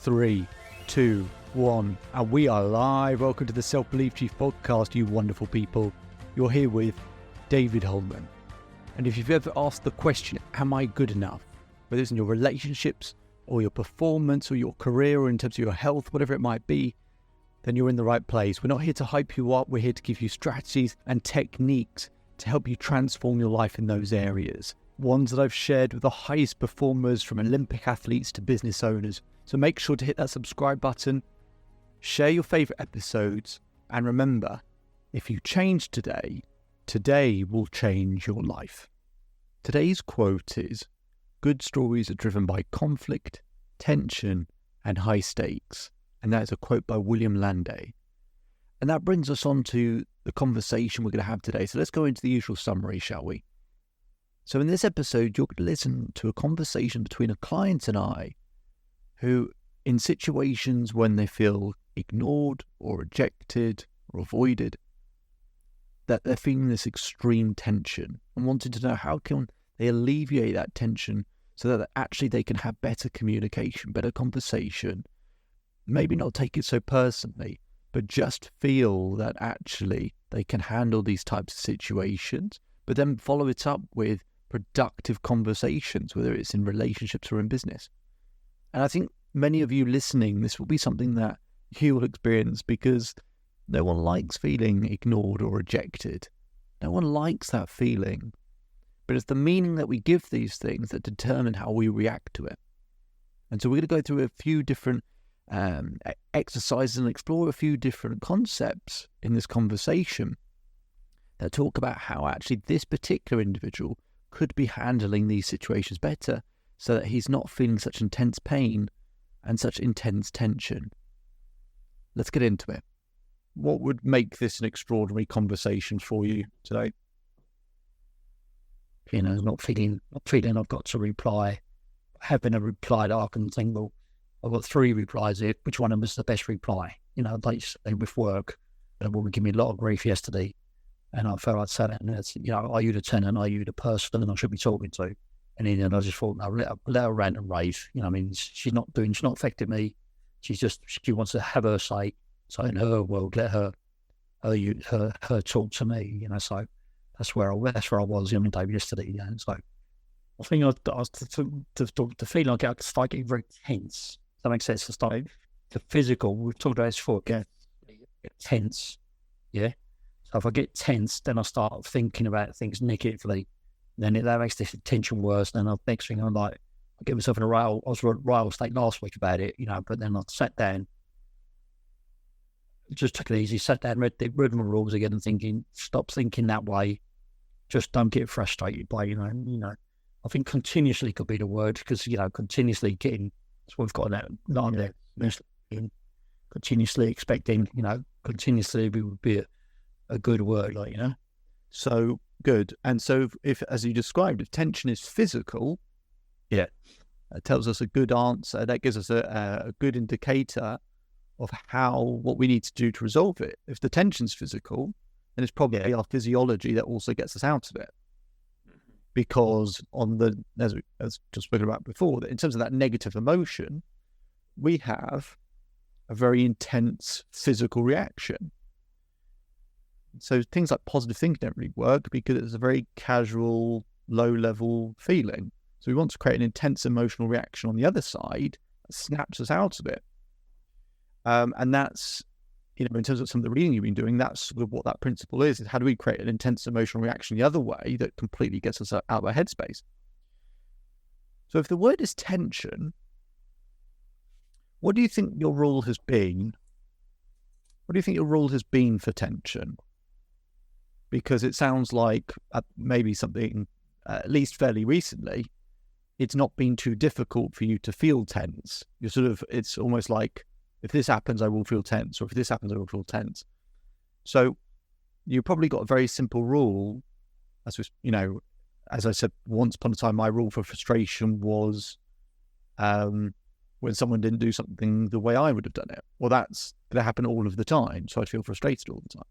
3, 2, 1, and we are live. Welcome to the Self-Belief Chief podcast, you wonderful people. You're here with David Holman. And if you've ever asked the question, am I good enough? Whether it's in your relationships or your performance or your career or in terms of your health, whatever it might be, then you're in the right place. We're not here to hype you up. We're here to give you strategies and techniques to help you transform your life in those areas. Ones that I've shared with the highest performers, from Olympic athletes to business owners. So make sure to hit that subscribe button, share your favorite episodes, and remember, if you change today, today will change your life. Today's quote is, good stories are driven by conflict, tension, and high stakes. And that is a quote by William Landay. And that brings us on to the conversation we're going to have today. So let's go into the usual summary, shall we? So in this episode, you're going to listen to a conversation between a client and I, who in situations when they feel ignored or rejected or avoided, that they're feeling this extreme tension and wanting to know how can they alleviate that tension so that actually they can have better communication, better conversation, maybe not take it so personally, but just feel that actually they can handle these types of situations, but then follow it up with productive conversations, whether it's in relationships or in business. And I think many of you listening, this will be something that you will experience because no one likes feeling ignored or rejected. No one likes that feeling. But it's the meaning that we give these things that determine how we react to it. And so we're going to go through a few different exercises and explore a few different concepts in this conversation that talk about how actually this particular individual could be handling these situations better, so that he's not feeling such intense pain and such intense tension. Let's get into it. What would make this an extraordinary conversation for you today? Not feeling I've got to reply, having a reply that I can think, well, I've got 3 replies here. Which one of them is the best reply? Like say with work, a woman gave me a lot of grief yesterday, and I felt I'd said it, and it's, are you the tenant? Are you the person that I should be talking to? And then I just thought, no, let her rant and rave. She's not affecting me. She wants to have her say. So in her world, let her talk to me. So that's where I was, David, yesterday. So I think to feel like I start getting very tense. Does that make sense? To start the physical. We've talked about this before. Get tense. Yeah. So if I get tense, then I start thinking about things negatively. Then that makes this tension worse. Then the next thing I get myself in a rile. I was in a rile state last week about it, but then I sat down, just took it easy, sat down, read my rules again, and thinking, stop thinking that way. Just don't get frustrated by, I think continuously could be the word, because, continuously getting, that's what we've got now, continuously expecting, continuously would be a good word, So good. And so if, as you described, if tension is physical, yeah, it tells us a good answer. That gives us a good indicator of what we need to do to resolve it. If the tension's physical, then it's probably our physiology that also gets us out of it. Because as just spoken about before, that in terms of that negative emotion, we have a very intense physical reaction. So things like positive thinking don't really work because it's a very casual, low-level feeling. So we want to create an intense emotional reaction on the other side that snaps us out of it. And that's, in terms of some of the reading you've been doing, that's sort of what that principle is how do we create an intense emotional reaction the other way that completely gets us out of our headspace? So if the word is tension, what do you think your rule has been? What do you think your rule has been for tension? Because it sounds like maybe something, at least fairly recently, it's not been too difficult for you to feel tense. It's almost like, if this happens, I will feel tense, or if this happens, I will feel tense. So you probably got a very simple rule. As I said, once upon a time, my rule for frustration was when someone didn't do something the way I would have done it. Well, that's going to happen all of the time. So I'd feel frustrated all the time.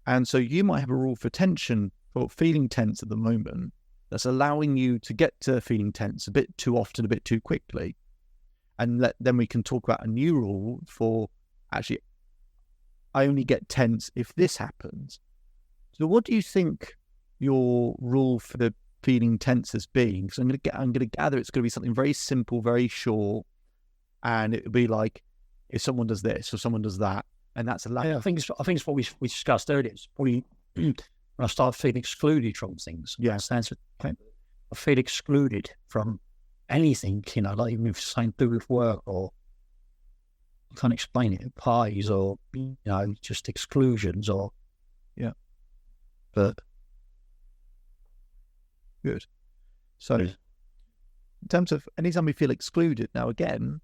And so you might have a rule for tension, for feeling tense at the moment, that's allowing you to get to feeling tense a bit too often, a bit too quickly. And then we can talk about a new rule for actually, I only get tense if this happens. So what do you think your rule for the feeling tense has been? Because I'm going to gather it's going to be something very simple, very short, and it would be like if someone does this or someone does that, and that's a I think it's what we discussed earlier. It's probably when I start feeling excluded from things. Yeah. I feel excluded from anything, like even if it's something to do with work, or I can't explain it, pies, or just exclusions, or but good. So in terms of anytime we feel excluded, now again,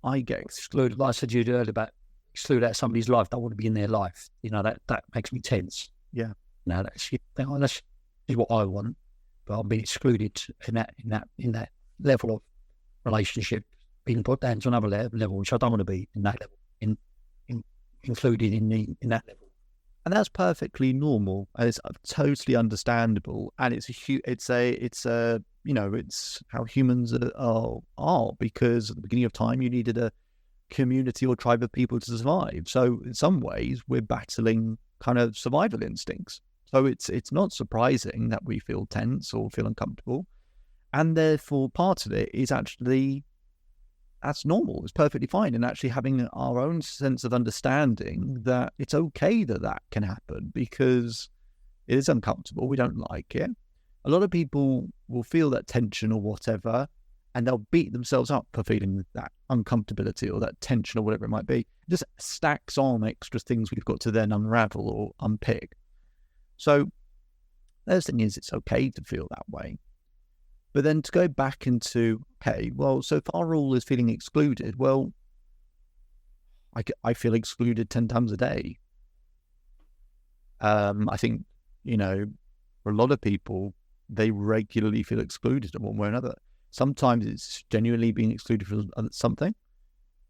I get excluded. Like I said to you earlier about exclude out of somebody's life, don't want to be in their life. That makes me tense. Yeah. That's what I want, but I'm being excluded in that level of relationship, being put down to another level, which I don't want to be in that level, included in that level. And that's perfectly normal, and it's totally understandable. And it's how humans are, because at the beginning of time you needed a community or tribe of people to survive. So in some ways we're battling kind of survival instincts. So it's not surprising that we feel tense or feel uncomfortable, and therefore part of it is actually that's normal. It's perfectly fine. And actually having our own sense of understanding that it's okay that can happen because it is uncomfortable. We don't like it. A lot of people will feel that tension or whatever, and they'll beat themselves up for feeling that uncomfortability or that tension or whatever it might be. It just stacks on extra things we've got to then unravel or unpick. So the thing is, it's okay to feel that way. But then to go back into, okay, well, so if our rule is feeling excluded, well, I feel excluded 10 times a day. I think, for a lot of people, they regularly feel excluded in one way or another. Sometimes it's genuinely being excluded from something.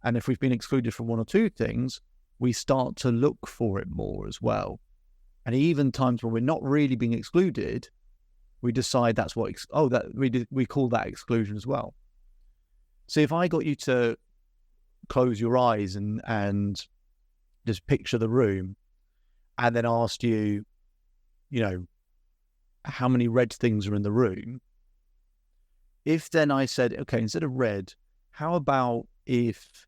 And if we've been excluded from one or two things, we start to look for it more as well. And even times when we're not really being excluded, we decide that's what, we call that exclusion as well. So if I got you to close your eyes and just picture the room and then asked you, how many red things are in the room? If then I said, okay, instead of red, how about if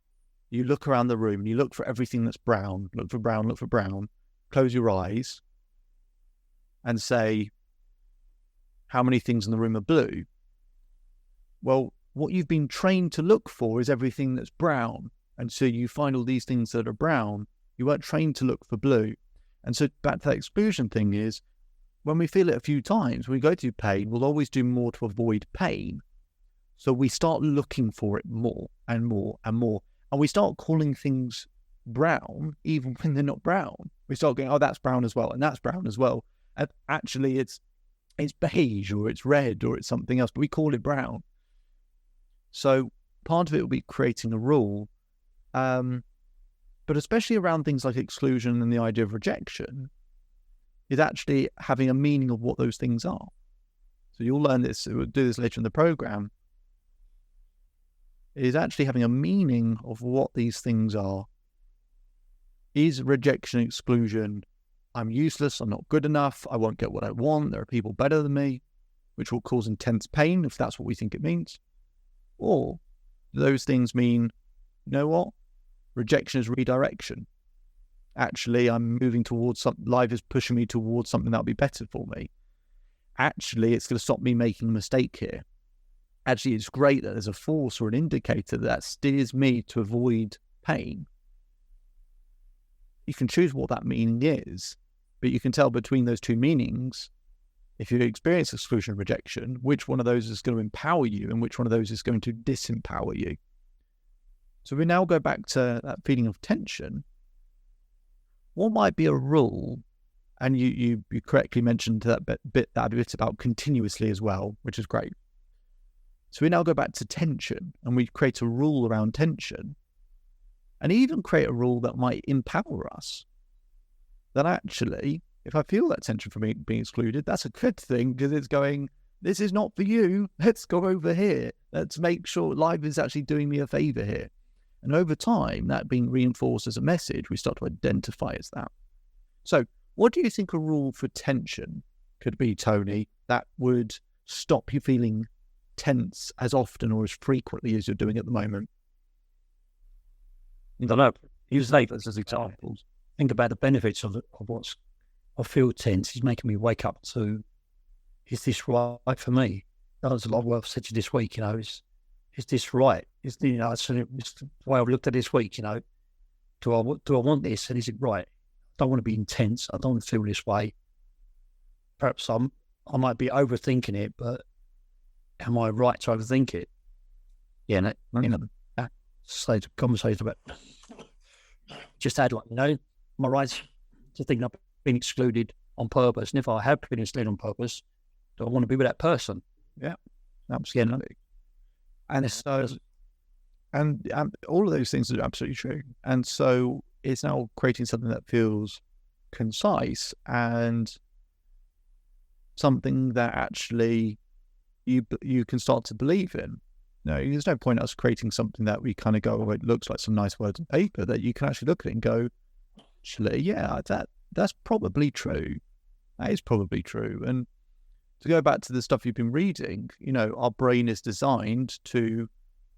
you look around the room and you look for everything that's brown, look for brown, close your eyes and say, how many things in the room are blue? Well, what you've been trained to look for is everything that's brown. And so you find all these things that are brown. You weren't trained to look for blue. And so back to that exclusion thing is, when we feel it a few times, when we go through pain, we'll always do more to avoid pain. So we start looking for it more and more and more. And we start calling things brown, even when they're not brown. We start going, oh, that's brown as well, and that's brown as well. And actually, it's beige or it's red or it's something else, but we call it brown. So part of it will be creating a rule, but especially around things like exclusion and the idea of rejection, is actually having a meaning of what those things are. So you'll learn this, we'll do this later in the program, is actually having a meaning of what these things are. Is rejection, exclusion, I'm useless, I'm not good enough, I won't get what I want, there are people better than me, which will cause intense pain if that's what we think it means? Or do those things mean, you know what? Rejection is redirection. Actually, I'm moving towards something, life is pushing me towards something that'll be better for me. Actually, it's going to stop me making a mistake here. Actually, it's great that there's a force or an indicator that steers me to avoid pain. You can choose what that meaning is, but you can tell between those two meanings, if you experience exclusion and rejection, which one of those is going to empower you and which one of those is going to disempower you. So we now go back to that feeling of tension. What might be a rule? And you correctly mentioned that bit about continuously as well, which is great. So we now go back to tension and we create a rule around tension, and even create a rule that might empower us. That actually, if I feel that tension from being excluded, that's a good thing, because it's going, this is not for you. Let's go over here. Let's make sure life is actually doing me a favor here. And over time, that being reinforced as a message, we start to identify as that. So what do you think a rule for tension could be, Tony, that would stop you feeling tense as often or as frequently as you're doing at the moment? I don't know. Use labels as examples. Think about the benefits of what's I feel tense. It's making me wake up to, is this right for me? That's a lot of what I've said to you this week, is this right? It's the way I've looked at this week, do I want this and is it right? I don't want to be intense. I don't want to feel this way. Perhaps I might be overthinking it, but am I right to overthink it? Yeah, that stage of conversation about just add am I right to think I've been excluded on purpose? And if I have been excluded on purpose, do I want to be with that person? Yeah, absolutely. And so, and all of those things are absolutely true. And so it's now creating something that feels concise and something that actually you can start to believe in. There's no point us creating something that we kind of go, it looks like some nice words on paper, that you can actually look at it and go, actually, yeah, that's probably true. That is probably true. And to go back to the stuff you've been reading, our brain is designed to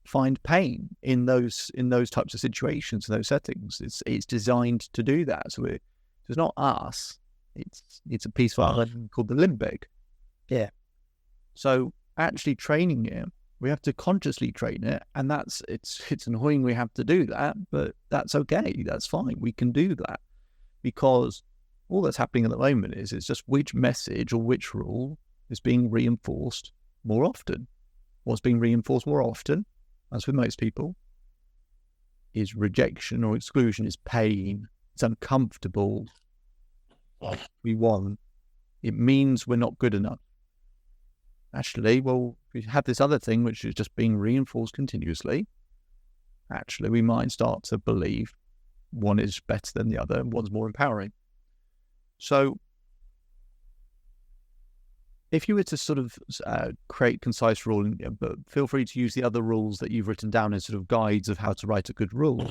find pain in those types of situations, in those settings. It's designed to do that. So it's not us. It's a piece of art called the limbic. Yeah. So actually training it, we have to consciously train it, and it's annoying we have to do that, but that's okay. That's fine. We can do that because all that's happening at the moment is it's just which message or which rule is being reinforced more often. What's being reinforced more often, as with most people, is rejection or exclusion, is pain, it's uncomfortable, we want, it means we're not good enough. Actually, well, we have this other thing which is just being reinforced continuously. Actually, we might start to believe one is better than the other and one's more empowering. So if you were to sort of create concise rule, but feel free to use the other rules that you've written down as sort of guides of how to write a good rule.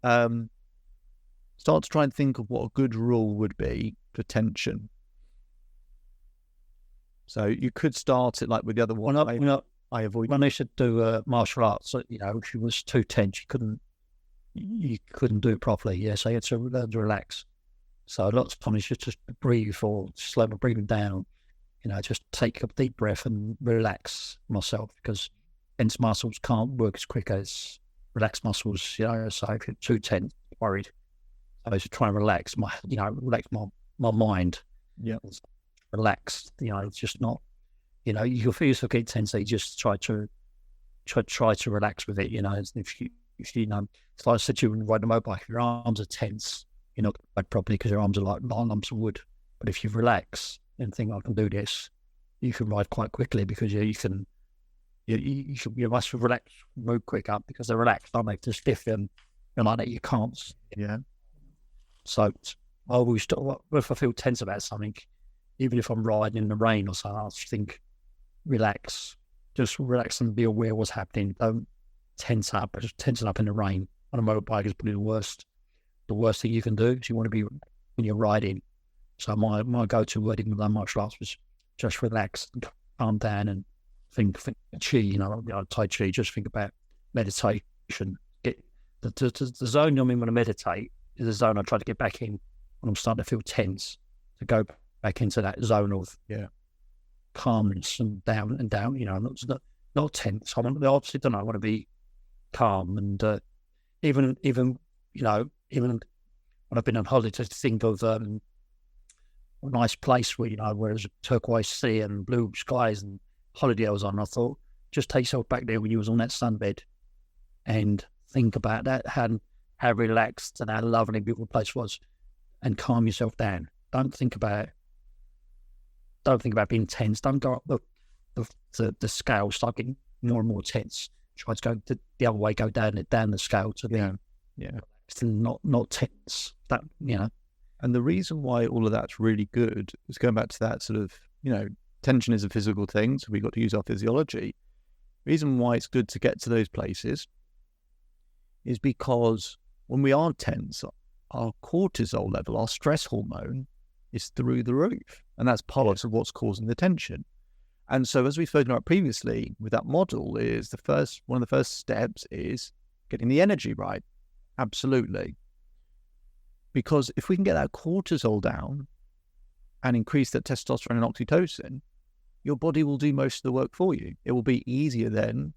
Start to try and think of what a good rule would be for tension. So you could start it like with the other one. I avoid. When I should do martial arts, she was too tense. You couldn't do it properly. Yeah, so you had to learn to relax. So lots of times you just breathe or slow my breathing down. Just take a deep breath and relax myself, because tense muscles can't work as quick as relaxed muscles. So if you're too tense, worried, I should try and relax relax my mind. Yeah. Relax. It's just not. You feel yourself get tense. So you just try to relax with it. If you it's like I said to you when you ride a motorbike, if your arms are tense, you're not going to ride properly because your arms are like lumps of wood. But if you relax and think, I can do this, you can ride quite quickly, because you must relax, move quick up, because they're relaxed, aren't they? To stiff and like that, you can't. Yeah. So I always, if I feel tense about something, even if I'm riding in the rain or something, I just think, relax. Just relax and be aware of what's happening. Don't tense up. Just tensing up in the rain on a motorbike is probably the worst thing you can do. So you want to be when you're riding. So my go-to word in martial arts was just relax, and calm down, and think chi. Tai Chi. Just think about meditation. Get the zone I'm in when I meditate is the zone I try to get back in when I'm starting to feel tense. To go back into that zone of calmness and down, not tense. I obviously don't know. I want to be calm, and even when I've been on holiday, to think of a nice place where where there's a turquoise sea and blue skies and holiday I was on. I thought, just take yourself back there when you was on that sunbed and think about that, how relaxed and how lovely, beautiful place was, and calm yourself down. Don't think about being tense. Don't go up the scale, start getting more and more tense. Try to go the other way, go down the scale to be not tense. And the reason why all of that's really good is going back to that sort of tension is a physical thing, so we've got to use our physiology. The reason why it's good to get to those places is because when we are tense, our cortisol level, our stress hormone, is through the roof. And that's part of what's causing the tension. And so, as we've spoken about previously with that model, is one of the first steps is getting the energy right. Absolutely. Because if we can get that cortisol down and increase that testosterone and oxytocin, your body will do most of the work for you. It will be easier then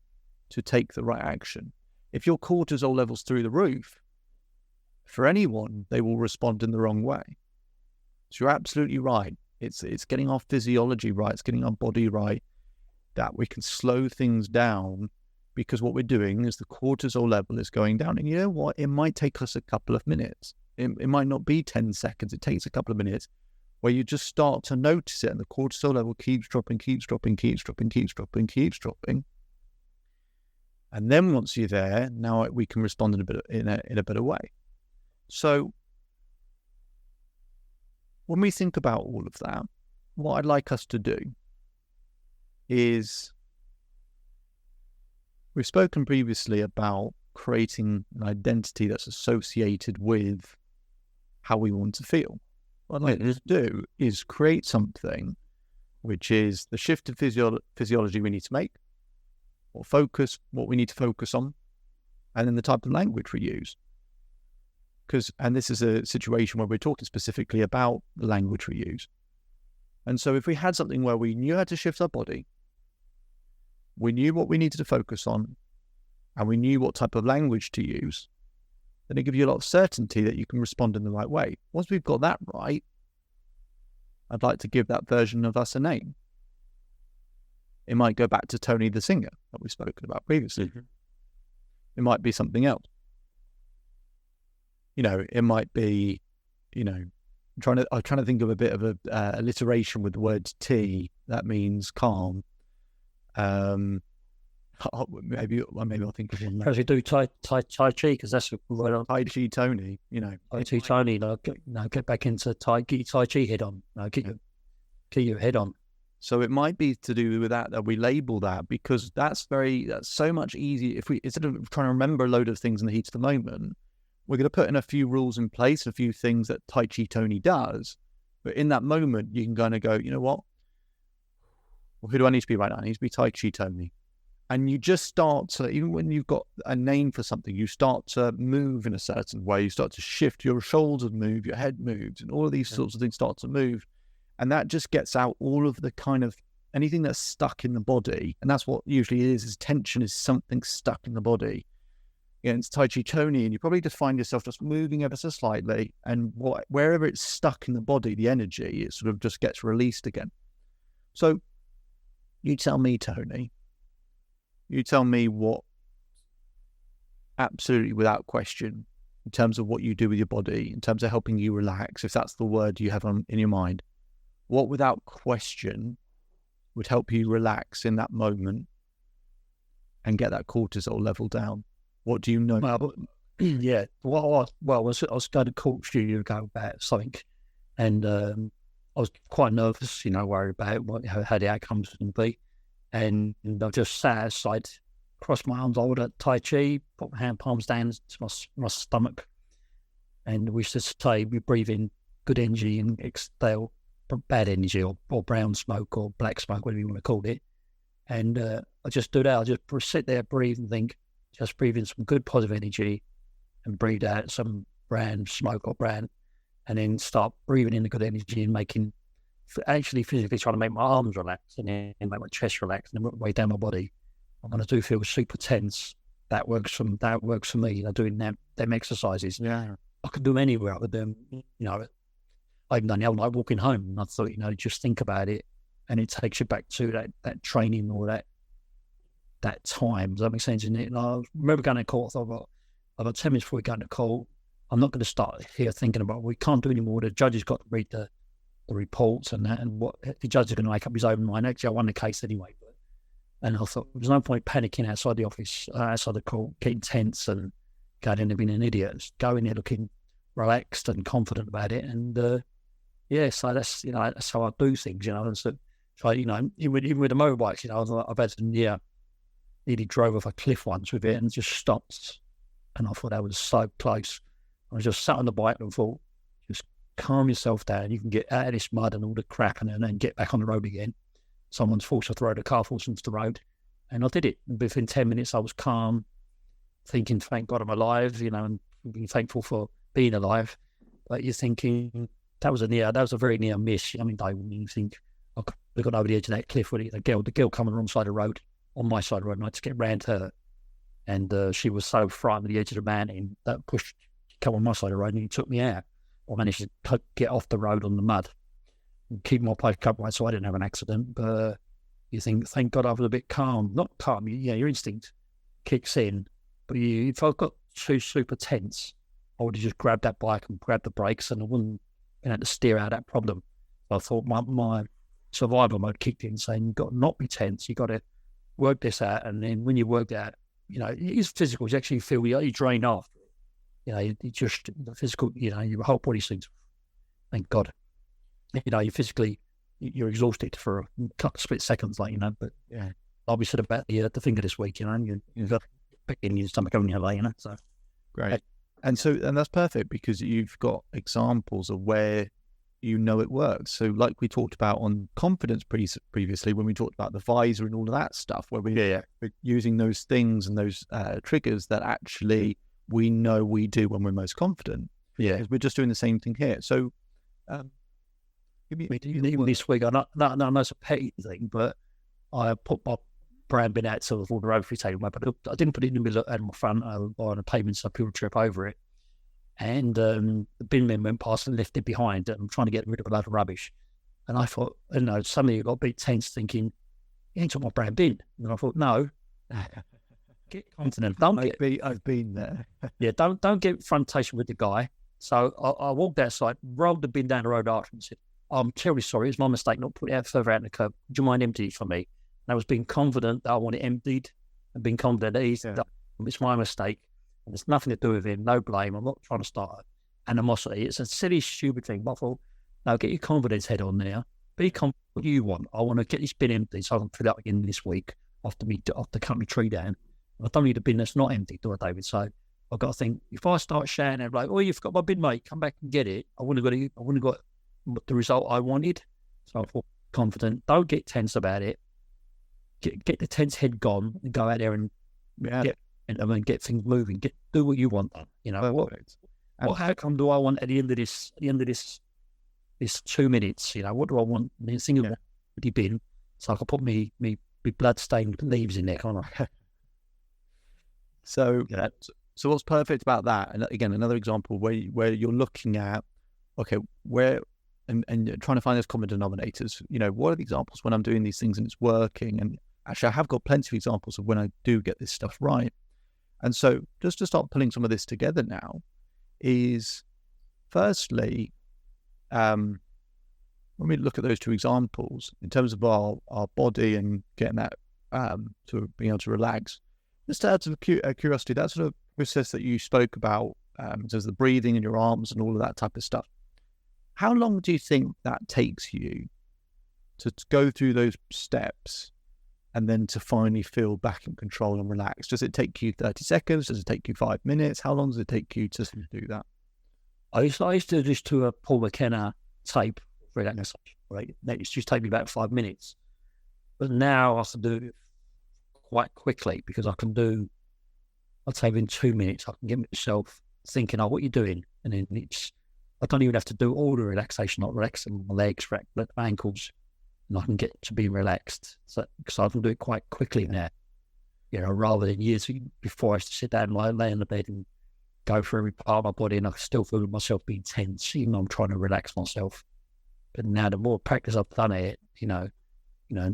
to take the right action. If your cortisol level's through the roof, for anyone, they will respond in the wrong way. So you're absolutely right. It's getting our physiology right. It's getting our body right, that we can slow things down, because what we're doing is the cortisol level is going down. And you know what? It might take us a couple of minutes. It might not be 10 seconds. It takes a couple of minutes where you just start to notice it, and the cortisol level keeps dropping. And then once you're there, now we can respond in a better way. So when we think about all of that, what I'd like us to do is, we've spoken previously about creating an identity that's associated with how we want to feel. What I'd like us to do is create something which is the shift of physiology we need to make, or focus, what we need to focus on, and then the type of language we use. And this is a situation where we're talking specifically about the language we use. And so if we had something where we knew how to shift our body, we knew what we needed to focus on, and we knew what type of language to use, then it gives you a lot of certainty that you can respond in the right way. Once we've got that right, I'd like to give that version of us a name. It might go back to Tony the singer that we've spoken about previously. Mm-hmm. It might be something else. It might be, I'm trying to think of a bit of a alliteration with the word T. That means calm. Maybe I'll think of one. As we do Tai Chi, because that's what Tai Chi Tony. Tai Chi Tony. Get back into Tai Chi head on. Keep your head on. So it might be to do with that we label that, because that's so much easier. If we, instead of trying to remember a load of things in the heat of the moment, we're going to put in a few rules in place, a few things that Tai Chi Tony does. But in that moment, you can kind of go, you know what? Well, who do I need to be right now? I need to be Tai Chi Tony. And you just start to, even when you've got a name for something, you start to move in a certain way. You start to shift, your shoulders move, your head moves, and all of these sorts of things start to move. And that just gets out all of the kind of anything that's stuck in the body. And that's what usually is tension, is something stuck in the body. It's Tai Chi Tony, and you probably just find yourself just moving ever so slightly, and wherever it's stuck in the body, the energy, it sort of just gets released again. So you tell me, Tony, you tell me what, absolutely without question, in terms of what you do with your body, in terms of helping you relax, if that's the word you have in your mind, what without question would help you relax in that moment and get that cortisol level down? What do you know? Well, yeah. Well, I was going to Court Studio ago about something, and I was quite nervous, worried about how the outcomes would be. And I just sat outside, crossed my arms over at Tai Chi, put my hand palms down to my stomach, and we used to say we breathe in good energy and exhale bad energy, or brown smoke, or black smoke, whatever you want to call it. And I just do that. I just sit there, breathe, and think. Just breathe in some good positive energy and breathe out some brown smoke or brown, and then start breathing in the good energy and actually physically trying to make my arms relax and then make my chest relax and then work my way down my body. And when I do feel super tense, that works for me. Doing them exercises. Yeah. I can do them anywhere other than, I've done the other night walking home, and I thought, just think about it, and it takes you back to that training or that time. Does that make sense? And I remember going to court. I thought, about 10 minutes before we go to court, I'm not going to start here thinking about, we can't do any more. The judge has got to read the reports and that, and what the judge is going to make up his own mind. Actually, I won the case anyway. And I thought, there's no point panicking outside the office, outside the court, getting tense and going in and being an idiot. Just go in there looking relaxed and confident about it. And so that's, that's how I do things, And so So, even with the motorbikes, I've had to nearly drove off a cliff once with it and just stopped. And I thought that was so close. I just sat on the bike and thought, just calm yourself down. You can get out of this mud and all the crap and then get back on the road again. Someone's forced off the road, a car forced into the road. And I did it. And within 10 minutes, I was calm, thinking, thank God I'm alive, and being thankful for being alive. But you're thinking, that was a very near miss. Dave, when you think, I could have got over the edge of that cliff with it. The girl coming on the wrong side of the road, on my side of the road, and I had to get round her. And she was so frightened at the edge of the mountain that pushed, come on my side of the road, and he took me out. I managed to get off the road on the mud and keep my bike upright so I didn't have an accident. But you think, thank God I was a bit calm. Not calm, your instinct kicks in. But if I got too super tense, I would have just grabbed that bike and grabbed the brakes and I wouldn't have had to steer out that problem. So I thought my survival mode kicked in, saying, you've got to not be tense. You've got to work this out. And then when you work that, it is physical. You actually feel you drain off. You just, the physical, your whole body seems, thank God. You physically, you're exhausted for a couple of split seconds, but yeah. I'll be said about the finger this week, you've got in your stomach on your leg, so. Great. And that's perfect because you've got examples of where it works. So like we talked about on confidence previously, when we talked about the visor and all of that stuff, where we're using those things and those triggers that actually we know we do when we're most confident. Yeah. Because we're just doing the same thing here. So even this week, I know it's a petty thing, but I put my brand bin out sort of all the road free table, but I didn't put it in the middle of my front on a pavement so people trip over it. And the bin men went past and left it behind. I'm trying to get rid of a load of rubbish. And I thought, suddenly you got a bit tense thinking, you ain't took my brand bin. And I thought, no, get confident. I've been there. Yeah, don't get frontation with the guy. So I walked outside, rolled the bin down the road after and said, I'm terribly sorry. It's my mistake not putting it out further out in the curb. Do you mind emptying it for me? And I was being confident that I want it emptied and being confident that it's my mistake. And there's nothing to do with him, no blame. I'm not trying to start animosity. It's a silly, stupid thing. But I thought, no, get your confidence head on there. Be confident what you want. I want to get this bin empty so I can fill it up again this week after cutting my tree down. I don't need a bin that's not empty, do I, David? So I've got to think, if I start shouting out like, oh, you've got my bin, mate, come back and get it. I wouldn't have got the result I wanted. So I felt confident. Don't get tense about it. Get the tense head gone and go out there and get things moving. Do what you want. What outcome do I want at the end of this 2 minutes? What do I want? The single empty bin, so I can put me blood stained leaves in there, can't I? So what's perfect about that? And again, another example where you're looking at where and trying to find those common denominators. What are the examples when I'm doing these things and it's working? And actually, I have got plenty of examples of when I do get this stuff right. And so just to start pulling some of this together now is, firstly, when we look at those two examples, in terms of our body and getting that to being able to relax, just out of curiosity, that sort of process that you spoke about in terms of the breathing in your arms and all of that type of stuff, how long do you think that takes you to go through those steps and then to finally feel back in control and relax? Does it take you 30 seconds? Does it take you 5 minutes? How long does it take you to do that? I used to just do a Paul McKenna tape relaxation. Right? That used to just take me about 5 minutes. But now I can do it quite quickly because I can do, I'd say within 2 minutes, I can get myself thinking, oh, what are you doing? And then I don't even have to do all the relaxation, not relaxing my legs, my ankles, and I can get to be relaxed. So I can do it quite quickly now, rather than years before I used to sit down and lay on the bed and go through every part of my body and I still feel myself being tense, even though I'm trying to relax myself. But now the more practice I've done it, and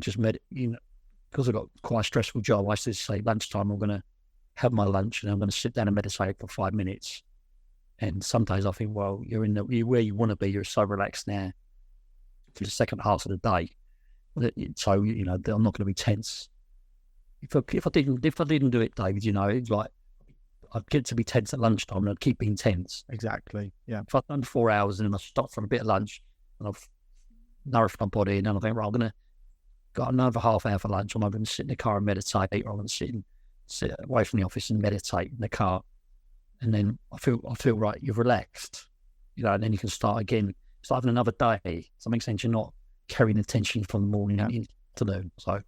just because I've got quite a stressful job, I used to say lunchtime, I'm going to have my lunch and I'm going to sit down and meditate for 5 minutes. And sometimes I think, well, you're where you want to be. You're so relaxed now for the second half of the day. So, I'm not going to be tense. If I didn't do it, David, it's like I'd get to be tense at lunchtime and I'd keep being tense. Exactly. Yeah. If I've done 4 hours and then I stop for a bit of lunch and I've nourished my body and then I think, right, I'm going to got another half hour for lunch, or I'm going to sit in the car and meditate, or I'm going to sit away from the office and meditate in the car. And then I feel right, you've relaxed, and then you can start again. It's like having another day. Does that make sense? You're not carrying the tension from the morning into the noon. So,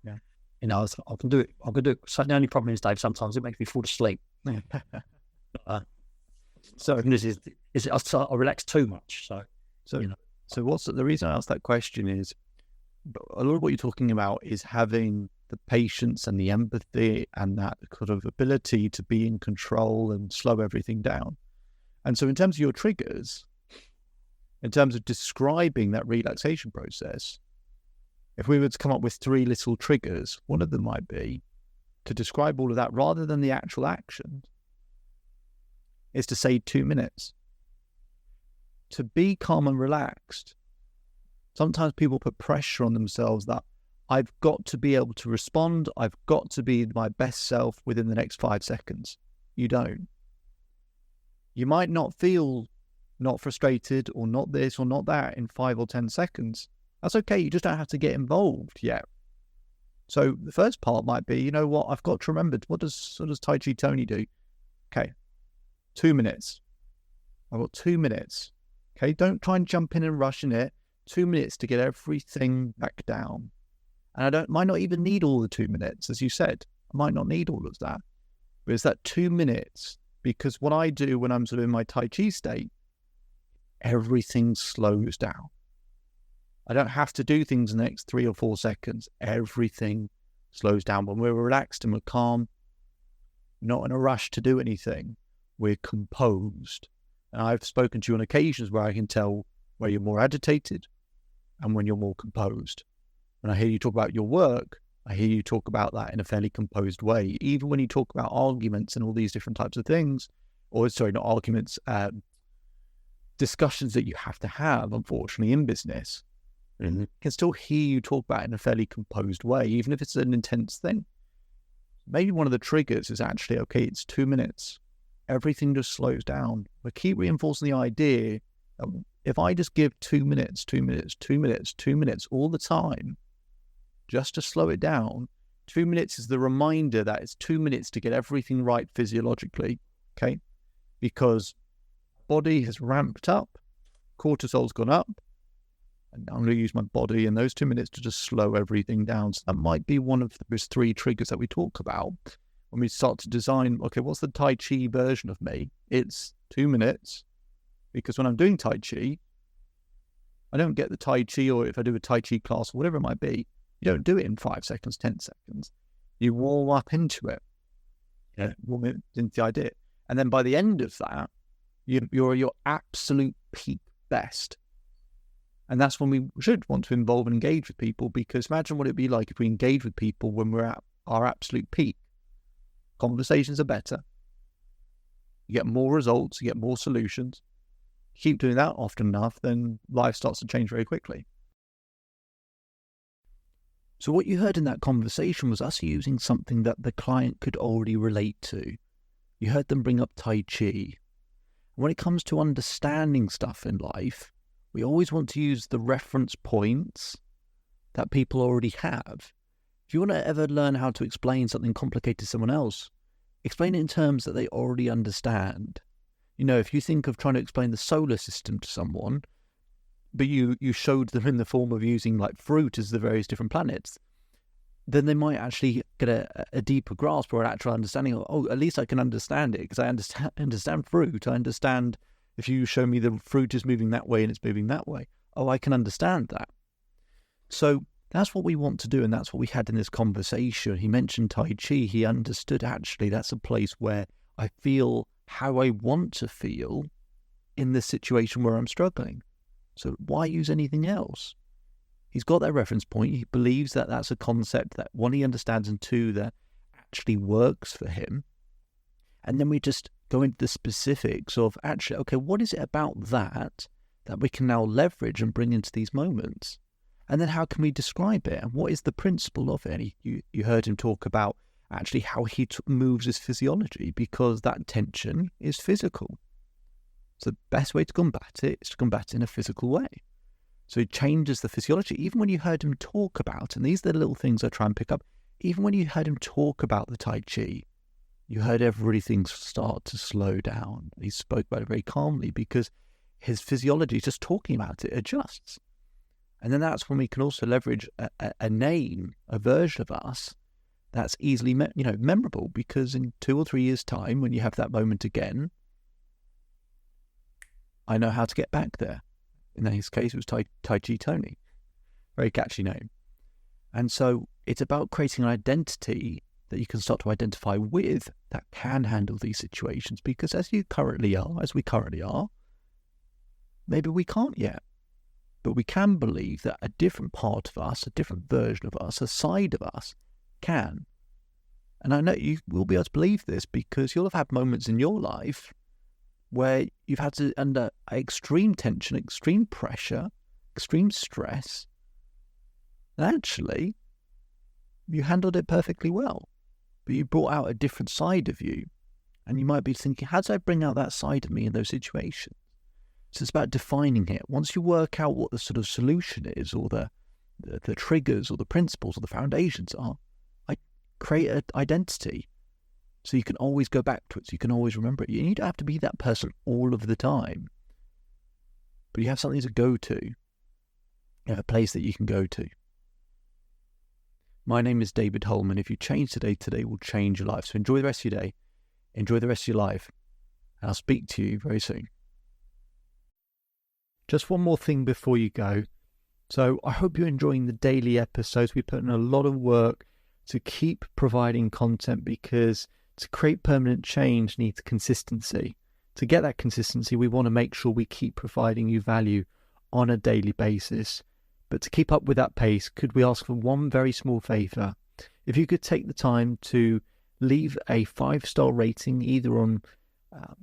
I can do it. I can do it. So the only problem is, Dave, sometimes it makes me fall asleep. So I relax too much. So what's the reason I asked that question is, a lot of what you're talking about is having the patience and the empathy and that sort of ability to be in control and slow everything down. And so in terms of your triggers, in terms of describing that relaxation process, if we were to come up with 3 little triggers, one of them might be to describe all of that rather than the actual action, is to say 2 minutes. To be calm and relaxed. Sometimes people put pressure on themselves that I've got to be able to respond. I've got to be my best self within the next 5 seconds. You don't. You might not feel not frustrated or not this or not that in 5 or 10 seconds. That's okay. You just don't have to get involved yet. So the first part might be, you know what? I've got to remember, what does Tai Chi Tony do? Okay. 2 minutes. I've got 2 minutes. Okay. Don't try and jump in and rush in it. 2 minutes to get everything back down. And I might not even need all the 2 minutes, as you said. I might not need all of that. But it's that 2 minutes, because what I do when I'm sort of in my Tai Chi state, everything slows down. I don't have to do things in the next 3 or 4 seconds. Everything slows down. When we're relaxed and we're calm, not in a rush to do anything, we're composed. And I've spoken to you on occasions where I can tell where you're more agitated and when you're more composed. When I hear you talk about your work, I hear you talk about that in a fairly composed way. Even when you talk about arguments and all these different types of things, not arguments, discussions that you have to have, unfortunately, in business, I can still hear you talk about it in a fairly composed way, even if it's an intense thing. Maybe one of the triggers is actually, okay, it's 2 minutes. Everything just slows down. But keep reinforcing the idea that if I just give 2 minutes, 2 minutes, 2 minutes, 2 minutes all the time, just to slow it down, 2 minutes is the reminder that it's 2 minutes to get everything right physiologically, okay? Because body has ramped up, cortisol's gone up, and I'm going to use my body in those 2 minutes to just slow everything down. So that might be one of those 3 triggers that we talk about when we start to design, okay, what's the Tai Chi version of me? It's 2 minutes, because when I'm doing Tai Chi, I don't get the Tai Chi, or if I do a Tai Chi class or whatever it might be, you don't do it in 5 seconds, 10 seconds. You warm up into it. Warm it into the idea. And then by the end of that, you're your absolute peak best. And that's when we should want to involve and engage with people, because imagine what it'd be like if we engage with people when we're at our absolute peak. Conversations are better. You get more results, you get more solutions. Keep doing that often enough, then life starts to change very quickly. So what you heard in that conversation was us using something that the client could already relate to. You heard them bring up Tai Chi. When it comes to understanding stuff in life, we always want to use the reference points that people already have. If you want to ever learn how to explain something complicated to someone else, explain it in terms that they already understand. If you think of trying to explain the solar system to someone, but you showed them in the form of using like fruit as the various different planets, then they might actually get a deeper grasp or an actual understanding of, oh, at least I can understand it because I understand fruit. I understand if you show me the fruit is moving that way and it's moving that way. Oh, I can understand that. So that's what we want to do, and that's what we had in this conversation. He mentioned Tai Chi. He understood actually that's a place where I feel how I want to feel in the situation where I'm struggling. So why use anything else? He's got that reference point. He believes that that's a concept that, one, he understands, and two, that actually works for him. And then we just go into the specifics of actually, okay, what is it about that we can now leverage and bring into these moments? And then how can we describe it? And what is the principle of it? And you heard him talk about actually how he moves his physiology, because that tension is physical. So the best way to combat it is to combat it in a physical way. So it changes the physiology. Even when you heard him talk about, and these are the little things I try and pick up, even when you heard him talk about the Tai Chi, you heard everything start to slow down. He spoke about it very calmly because his physiology, just talking about it, adjusts. And then that's when we can also leverage a name, a version of us that's easily memorable, because in 2 or 3 years' time, when you have that moment again, I know how to get back there. In his case, it was Tai Chi Tony. Very catchy name. And so it's about creating an identity that you can start to identify with that can handle these situations. Because as we currently are, maybe we can't yet. But we can believe that a different part of us, a different version of us, a side of us can. And I know you will be able to believe this because you'll have had moments in your life where you've had to, under extreme tension, extreme pressure, extreme stress, and actually you handled it perfectly well. But you brought out a different side of you. And you might be thinking, how do I bring out that side of me in those situations? So it's about defining it. Once you work out what the sort of solution is, or the triggers, or the principles, or the foundations are, I create an identity. So you can always go back to it. So you can always remember it. You don't have to be that person all of the time. But you have something to go to. You have a place that you can go to. My name is David Holman. If you change today, today will change your life. So enjoy the rest of your day. Enjoy the rest of your life. And I'll speak to you very soon. Just one more thing before you go. So I hope you're enjoying the daily episodes. We put in a lot of work to keep providing content, because to create permanent change needs consistency. To get that consistency, we want to make sure we keep providing you value on a daily basis. But to keep up with that pace, could we ask for one very small favour? If you could take the time to leave a 5-star rating either on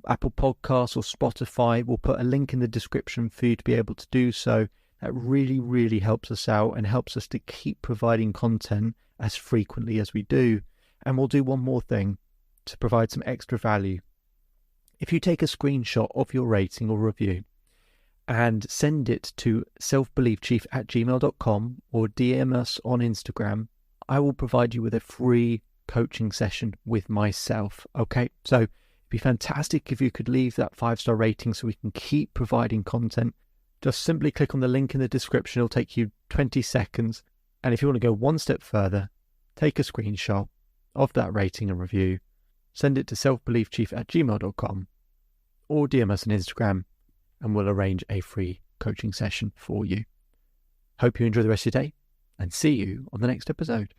Apple Podcasts or Spotify. We'll put a link in the description for you to be able to do so. That really, really helps us out and helps us to keep providing content as frequently as we do. And we'll do one more thing to provide some extra value. If you take a screenshot of your rating or review and send it to selfbeliefchief@gmail.com or DM us on Instagram, I will provide you with a free coaching session with myself. Okay, so it'd be fantastic if you could leave that 5-star rating so we can keep providing content. Just simply click on the link in the description. It'll take you 20 seconds. And if you want to go one step further, take a screenshot of that rating and review, send it to selfbeliefchief@gmail.com or DM us on Instagram, and we'll arrange a free coaching session for you. Hope you enjoy the rest of your day and see you on the next episode.